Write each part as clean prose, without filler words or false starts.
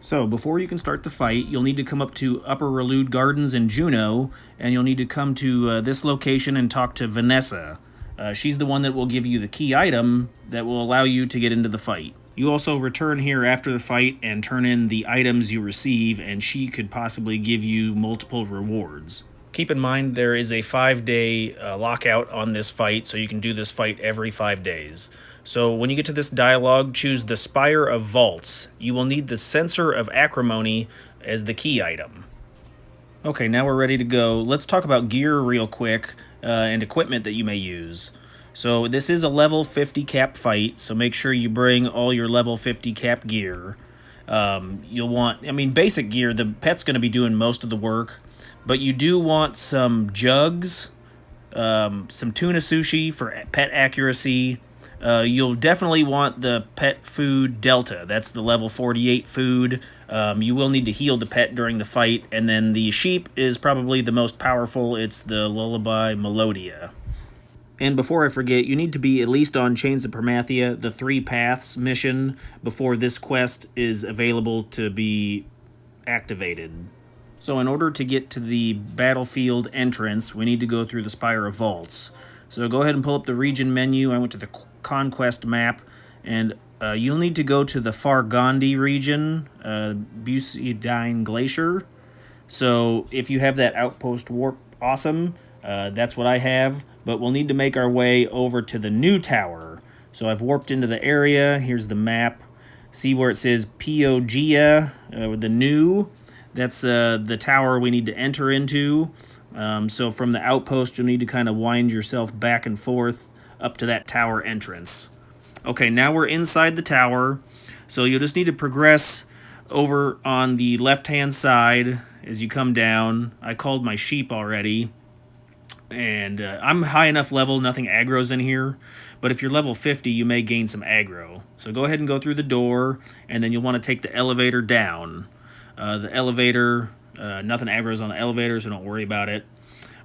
So, before you can start the fight, you'll need to come up to Upper Relude Gardens in Juneau, and you'll need to come to this location and talk to Vanessa. She's the one that will give you the key item that will allow you to get into the fight. You also return here after the fight and turn in the items you receive, and she could possibly give you multiple rewards. Keep in mind there is a 5-day lockout on this fight, so you can do this fight every 5 days. So when you get to this dialogue, choose the Spire of Vaults. You will need the Censer of Acrimony as the key item. Okay, now we're ready to go. Let's talk about gear real quick and equipment that you may use. So this is a level 50 cap fight, so make sure you bring all your level 50 cap gear. You'll want, basic gear, the pet's going to be doing most of the work, but you do want some jugs, some tuna sushi for pet accuracy. You'll definitely want the pet food Delta. That's the level 48 food. You will need to heal the pet during the fight. And then the sheep is probably the most powerful. It's the Lullaby Melodia. And before I forget, you need to be at least on Chains of Permathia, the 3 Paths mission, before this quest is available to be activated. So in order to get to the battlefield entrance, we need to go through the Spire of Vaults. So go ahead and pull up the region menu. I went to the Conquest map, and you'll need to go to the Fargondi region, Bucidine Glacier. So if you have that outpost warp, awesome. That's what I have, but we'll need to make our way over to the new tower. So I've warped into the area. Here's the map. See where it says Piogia with the new. That's the tower we need to enter into. So from the outpost, you'll need to kind of wind yourself back and forth up to that tower entrance. Okay, now we're inside the tower, so you'll just need to progress over on the left-hand side as you come down. I called my sheep already, and I'm high enough level, nothing aggro's in here, but if you're level 50, you may gain some aggro. So go ahead and go through the door, and then you'll want to take the elevator down. The elevator, nothing aggro's on the elevator, so don't worry about it.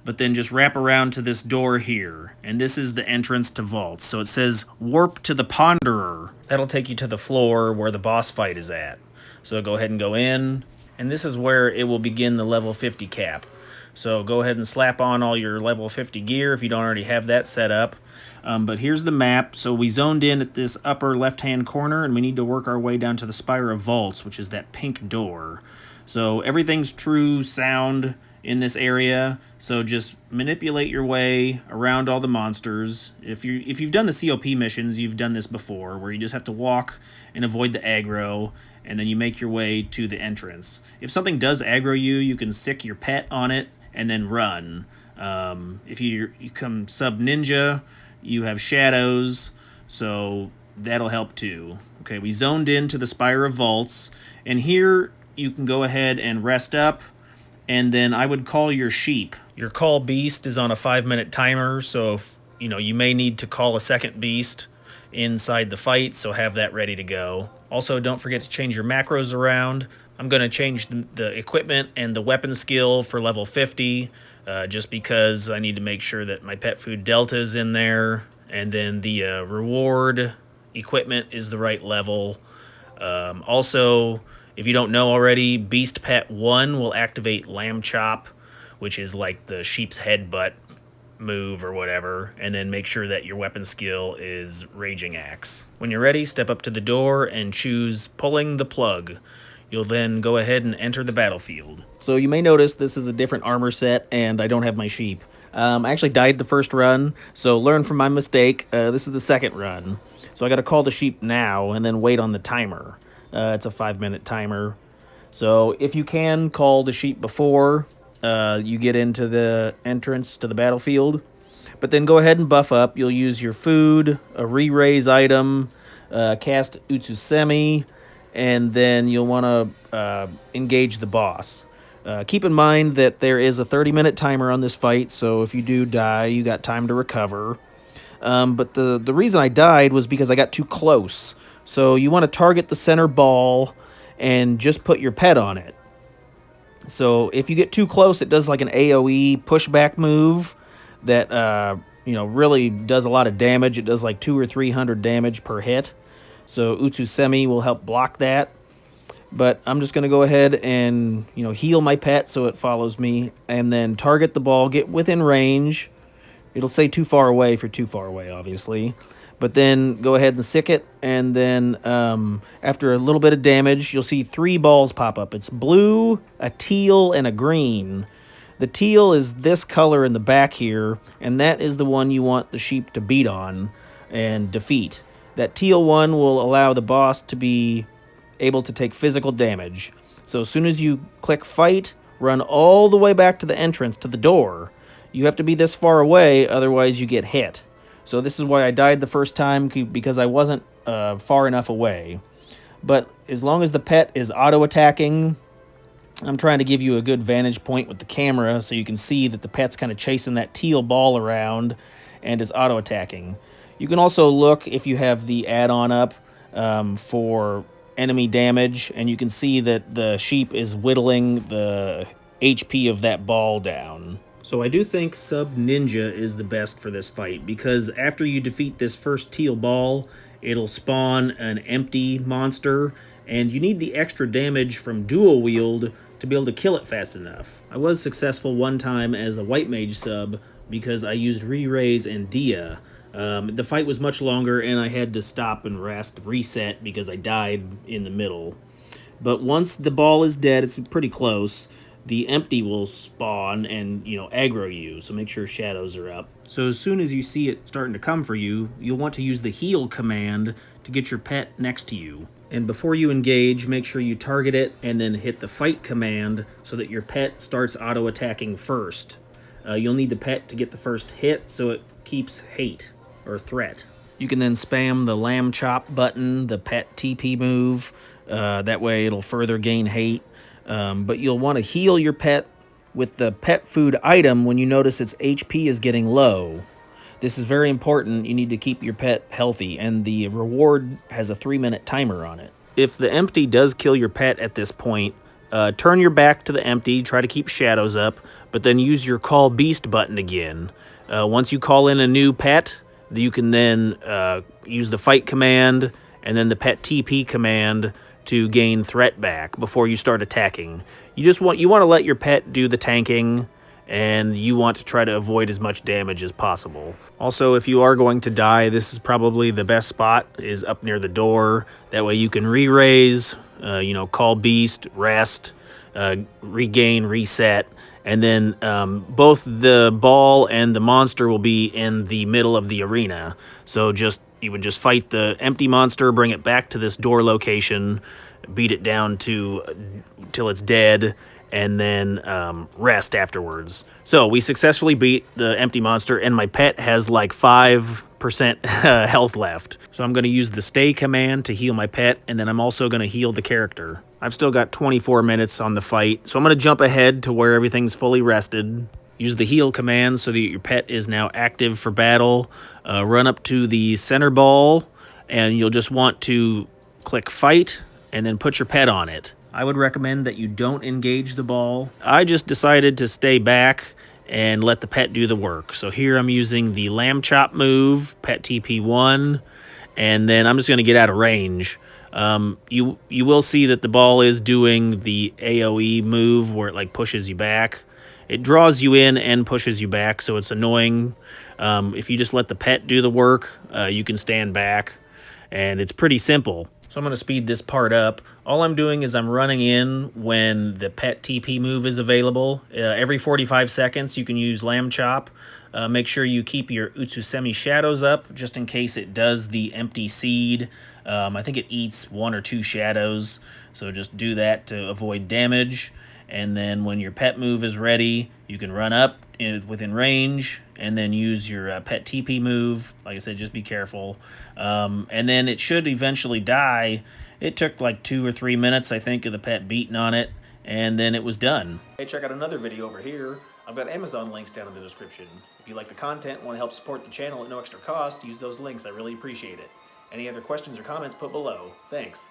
But then just wrap around to this door here, and this is the entrance to vaults. So it says warp to the Ponderer. That'll take you to the floor where the boss fight is at. So go ahead and go in, and this is where it will begin the level 50 cap. So go ahead and slap on all your level 50 gear if you don't already have that set up. But here's the map. So we zoned in at this upper left-hand corner, and we need to work our way down to the Spire of Vaults, which is that pink door. So everything's true sound in this area, so just manipulate your way around all the monsters. If you've done the COP missions, you've done this before, where you just have to walk and avoid the aggro, and then you make your way to the entrance. If something does aggro you, you can sick your pet on it and then run. If you come sub-ninja, you have shadows, so that'll help too. Okay, we zoned into the Spire of Vaults, and here you can go ahead and rest up, and then I would call your sheep. Your call beast is on a 5-minute timer, so if, you may need to call a second beast inside the fight, so have that ready to go. Also, don't forget to change your macros around. I'm going to change the equipment and the weapon skill for level 50, just because I need to make sure that my pet food Delta is in there, and then the reward equipment is the right level. Also, if you don't know already, Beast Pet 1 will activate Lamb Chop, which is like the sheep's headbutt move or whatever, and then make sure that your weapon skill is Raging Axe. When you're ready, step up to the door and choose Pulling the Plug. You'll then go ahead and enter the battlefield. So you may notice this is a different armor set, and I don't have my sheep. I actually died the first run, so learn from my mistake. This is the second run. So I got to call the sheep now and then wait on the timer. It's a 5-minute timer. So if you can call the sheep before you get into the entrance to the battlefield, but then go ahead and buff up. You'll use your food, a re-raise item, cast Utsusemi, and then you'll want to engage the boss. Keep in mind that there is a 30-minute timer on this fight, so if you do die, you got time to recover. But the reason I died was because I got too close. So you want to target the center ball and just put your pet on it. So if you get too close, it does like an AoE pushback move that really does a lot of damage. It does like 200 or 300 damage per hit. So Utsusemi will help block that. But I'm just going to go ahead and, heal my pet so it follows me, and then target the ball, get within range. It'll say too far away if you're too far away, obviously. But then go ahead and sick it, and then after a little bit of damage, you'll see 3 balls pop up. It's blue, a teal, and a green. The teal is this color in the back here, and that is the one you want the sheep to beat on and defeat. That teal one will allow the boss to be able to take physical damage. So as soon as you click fight, run all the way back to the entrance, to the door. You have to be this far away, otherwise you get hit. So this is why I died the first time, because I wasn't far enough away. But as long as the pet is auto-attacking, I'm trying to give you a good vantage point with the camera so you can see that the pet's kind of chasing that teal ball around and is auto-attacking. You can also look, if you have the add-on up, for enemy damage, and you can see that the sheep is whittling the HP of that ball down. So I do think Sub Ninja is the best for this fight, because after you defeat this first teal ball, it'll spawn an empty monster, and you need the extra damage from dual wield to be able to kill it fast enough. I was successful one time as a white mage sub because I used Re-Raise and Dia. The fight was much longer, and I had to stop and reset because I died in the middle. But once the ball is dead, it's pretty close, the empty will spawn and, aggro you, so make sure shadows are up. So as soon as you see it starting to come for you, you'll want to use the heal command to get your pet next to you. And before you engage, make sure you target it and then hit the fight command so that your pet starts auto-attacking first. You'll need the pet to get the first hit so it keeps hate or threat. You can then spam the lamb chop button, the pet TP move. That way it'll further gain hate. But you'll want to heal your pet with the pet food item when you notice its HP is getting low. This is very important. You need to keep your pet healthy, and the reward has a 3-minute timer on it. If the empty does kill your pet at this point, turn your back to the empty, try to keep shadows up, but then use your call beast button again. Once you call in a new pet, you can then use the fight command and then the pet TP command to gain threat back before you start attacking. You want to let your pet do the tanking, and you want to try to avoid as much damage as possible. Also, if you are going to die, this is probably the best spot, is up near the door. That way you can re-raise, call beast, rest, regain, reset, and then both the ball and the monster will be in the middle of the arena. So you would just fight the empty monster, bring it back to this door location, beat it down till it's dead, and then rest afterwards. So we successfully beat the empty monster, and my pet has like 5% health left. So I'm going to use the stay command to heal my pet, and then I'm also going to heal the character. I've still got 24 minutes on the fight, so I'm going to jump ahead to where everything's fully rested. Use the heal command so that your pet is now active for battle. Run up to the center ball, and you'll just want to click fight, and then put your pet on it. I would recommend that you don't engage the ball. I just decided to stay back and let the pet do the work. So here I'm using the lamb chop move, pet TP1, and then I'm just going to get out of range. You will see that the ball is doing the AoE move where it pushes you back. It draws you in and pushes you back, so it's annoying. If you just let the pet do the work, you can stand back, and it's pretty simple. So I'm going to speed this part up. All I'm doing is I'm running in when the pet TP move is available. Every 45 seconds you can use lamb chop. Make sure you keep your Utsusemi shadows up just in case it does the empty seed. I think it eats 1 or 2 shadows, so just do that to avoid damage. And then when your pet move is ready, you can run up within range and then use your pet TP move. Like I said, just be careful. And then it should eventually die. It took like 2 or 3 minutes, I think, of the pet beating on it, and then it was done. Hey, check out another video over here. I've got Amazon links down in the description. If you like the content and want to help support the channel at no extra cost, use those links. I really appreciate it. Any other questions or comments, put below. Thanks.